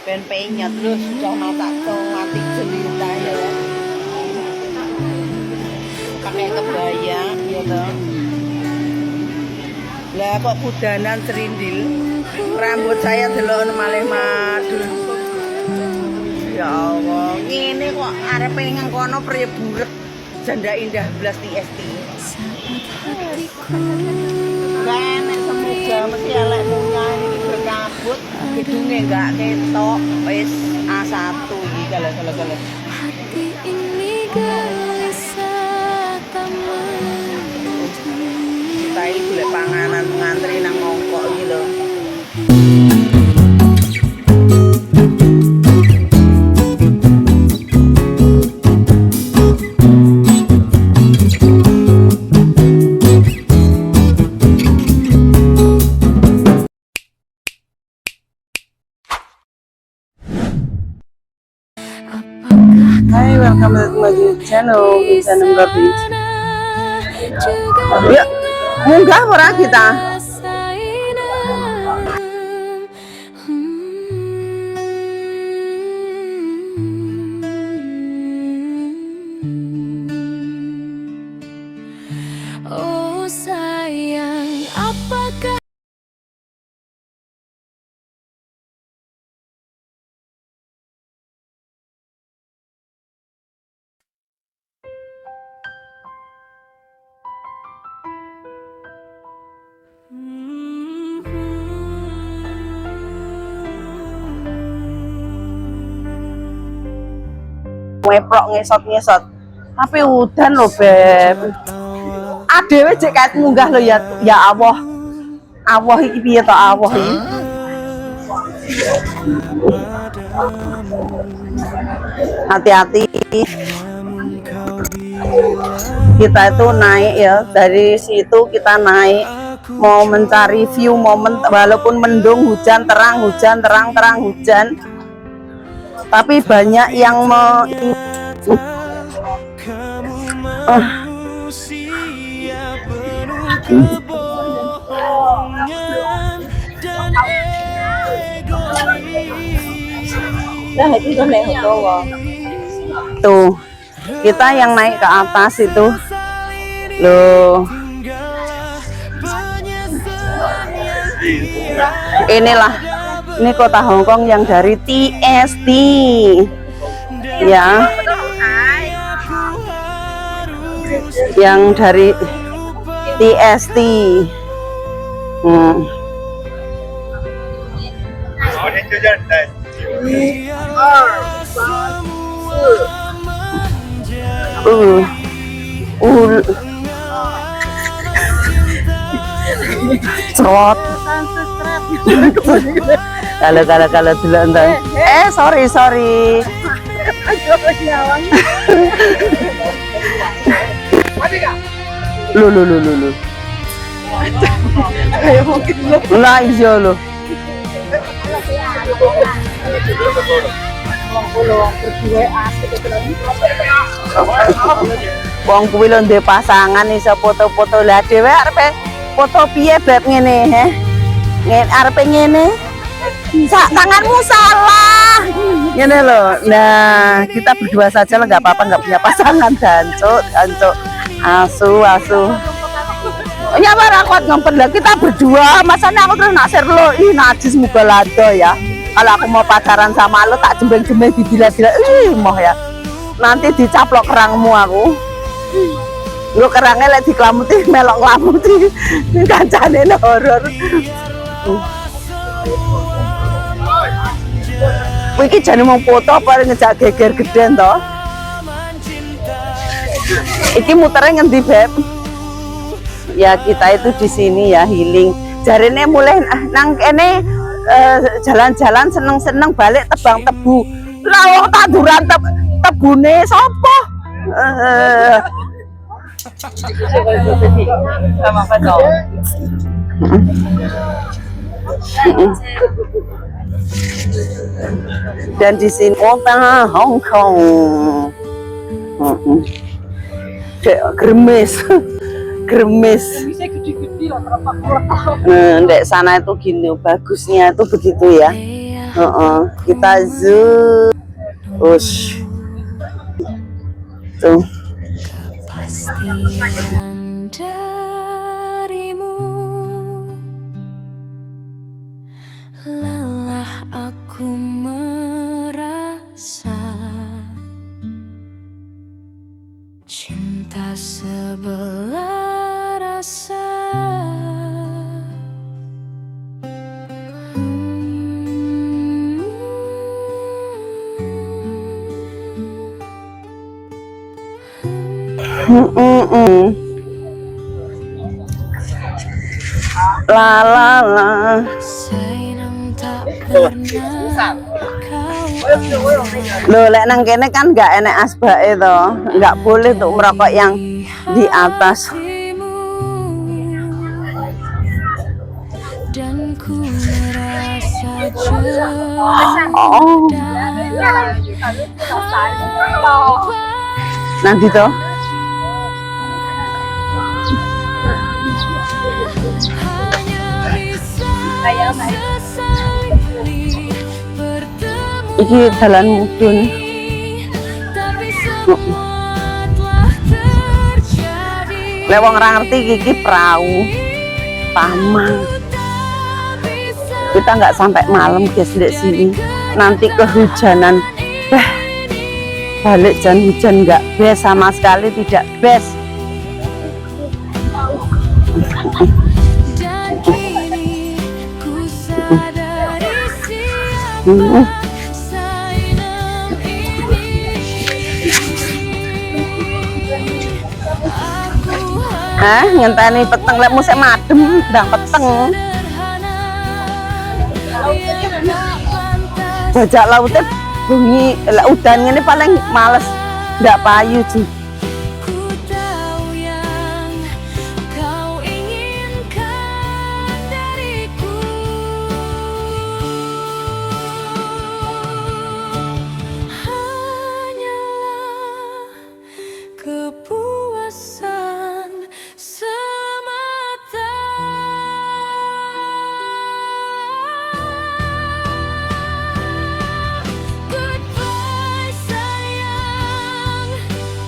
Ben penyet lu sudah mati jelita ya. Pakai kebaya ya toh. Lah kok kudanan serindil. Rambut saya delok malih madul. Ya Allah, ngene kok arepe ngkono priye burek. Janda Indah Blas TST. Kan semoga mesti elek munya ini berkabut, gedungnya enggak ketok, wis A1 iki kalau. Hati ini gelisah tak menentu. Kita iki golek panganan ngantri nang mongkok iki lho. Hai, welcome back to my channel, Channel Gabi. Ya, munggah ora kita? Oh sayang, apakah Ngeprok ngesot tapi udan loh beb adewe cek kayak munggah lo ya Allah iki piye to Allah iki hati-hati kita itu naik ya dari situ kita naik mau mencari view momen walaupun mendung hujan terang hujan tapi banyak yang tuh kita yang naik ke atas itu loh, inilah ini kota Hongkong yang dari TST ya, yang dari TST. Cerot kalau dulu entah. Sorry. Lu. Lah iya lo. Wong kuwi lho ndek pasangan iso foto-foto lah dhewe arepe foto piye beb ngene he. Arepe ngene. Sak tanganmu salah. Ngene lho. Nah, kita berdua saja lah enggak apa-apa enggak punya pasangan jancuk. Asu. Ya ora kuat ngempet lah kita berdua. Masane aku terus nak share lo, ih najis muga lado ya. Kalau aku mau pacaran sama lo tak jembeng-jembeng dibila-bila. Moh ya. Nanti dicaplok kerangmu aku. Lu kerangnya lek diklamuti melok nglamuti. Kancane horor. Iki jane mau foto apa ngejak geger geden to? Iki muternya ngendi beb? Ya kita itu di sini ya healing. Jarene mulai nang kene jalan-jalan seneng-seneng balik tebang tebu. Lah wong tanduran tebune sapa? Sama apa dong? Dan di sini kota Hongkong. Gremes. Ndek sana itu gini bagusnya itu begitu ya. Kita zoom. Ush. Tuh. Kepastian darimu, lelah aku merasa cinta sebelah rasa. La la la. Sayang tak pernah kau Loh, lek nang kene kan nggak enek asbake to, nggak boleh tuh merokok yang di atas. hatimu, dan ku merasa jauh Oh, nanti toh. hanya bisa sesali bertemu, Iki jalan mudun. tapi semua telah terjadi. Lek wong ora ngerti iki perahu Tamang. Tak bisa Kita nggak sampai malam guys di sini. Nanti kehujanan. Balik jan hujan nggak best sama sekali, tidak best. dan kini ku sadari siapa Zainab ini. Aku Ngenteni peteng lek musik madem ndang peteng. sederhana yang tak pantas. Bajak lautnya bunyi, lek udan ngene paling males ndak payu sih. Ku tahu yang kau inginkan dariku, hanyalah kepuasan semata. Goodbye sayang,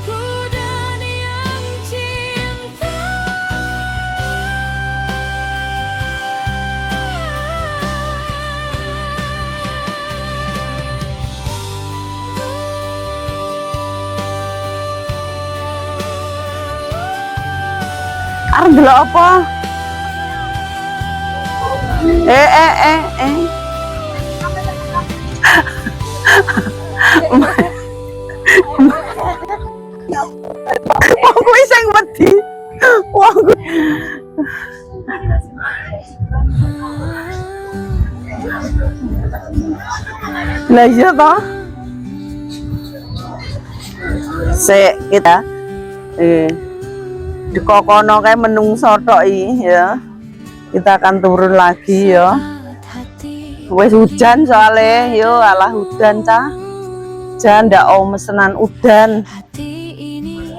ku dan yang cinta. Arep ndelok apa? Wong kuwi sing wedi. Wong kuwi. Lah iya toh? Sik kita di kokono kayak menungso tok iki ya. Kita akan turun lagi ya. Hati Wes hujan soalnya, yo alah udan cah. Jangan ndak mesenan udan. hati ini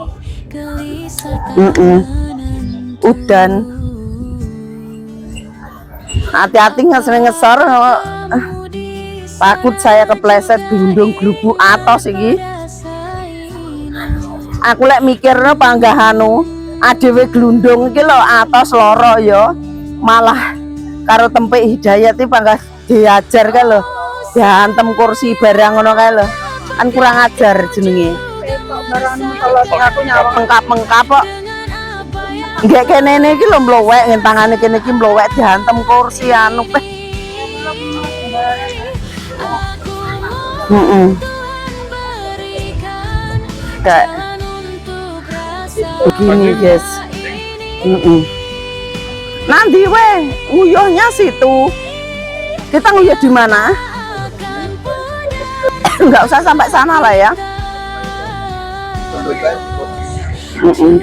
gelisah tak Mm-mm. menentu. Udan. Hati-hati ngesor. Takut saya kepleset gelundung glubuk atos iki. Aku lek mikirno panggahanu adewe glundung iki lho atos loro ya. Malah karo Tempik Hidayat iki panggah diajar kae lho. Diantem kursi barang ngono kae lho. Kan kurang ajar jenenge. Mengkap-mengkap kok. Nggak kene iki lho mlowek ngen tangane kene iki mlowek diantem kursi anu peh. Kayak begini guys. Nanti weh nguyuhnya situ. Kita nguyuh di mana? Nggak usah sampai sana lah ya.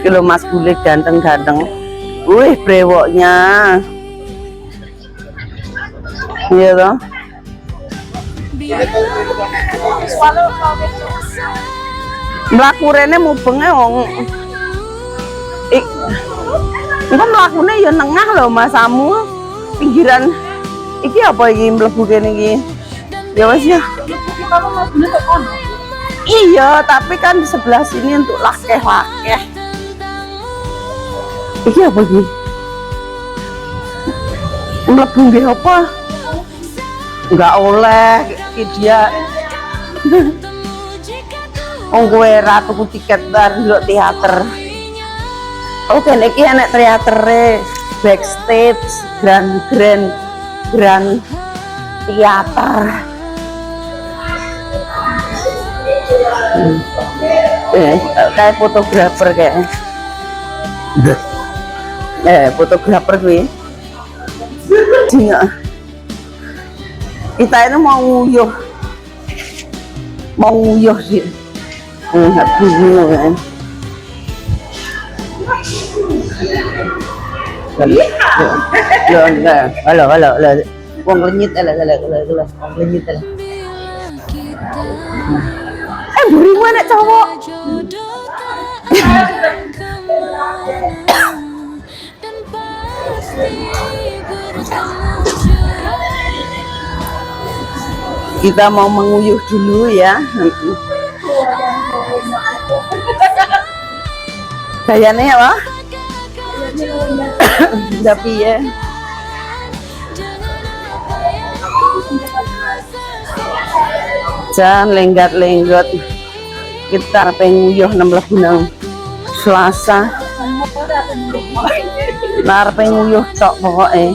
Kilo Mas Bulik ganteng-ganteng. Wih brewoknya. Iya toh. Mlaku rene mubenge wong. Engko mlakune ya nengah lho Mas Samu. Pinggiran iki apa iki mlebu kene iki? Ya wes ya. Iya, tapi kan di sebelah sini untuk lakeh-lakeh. Iki apa iki? Mlebu nggih apa? Enggak oleh iki dia. Wong kowe ra tuku tiket bar ndelok teater. Oh, kene iki enek teatere, backstage, grand teater. Kayak fotografer kayak. Fotografer gue. Kita ini mau nguyuh sih. Bingung kan. Halo. Wong lenyit ala. Wong lenyit ala. Buri mana cowok? Kita mau menguyuh dulu ya. Kayaknya apa? Tapi ya. Jangan lenggat-lenggot. Kita penguyuh 16 bulan Selasa. Nar penguyuh tok pokoknya.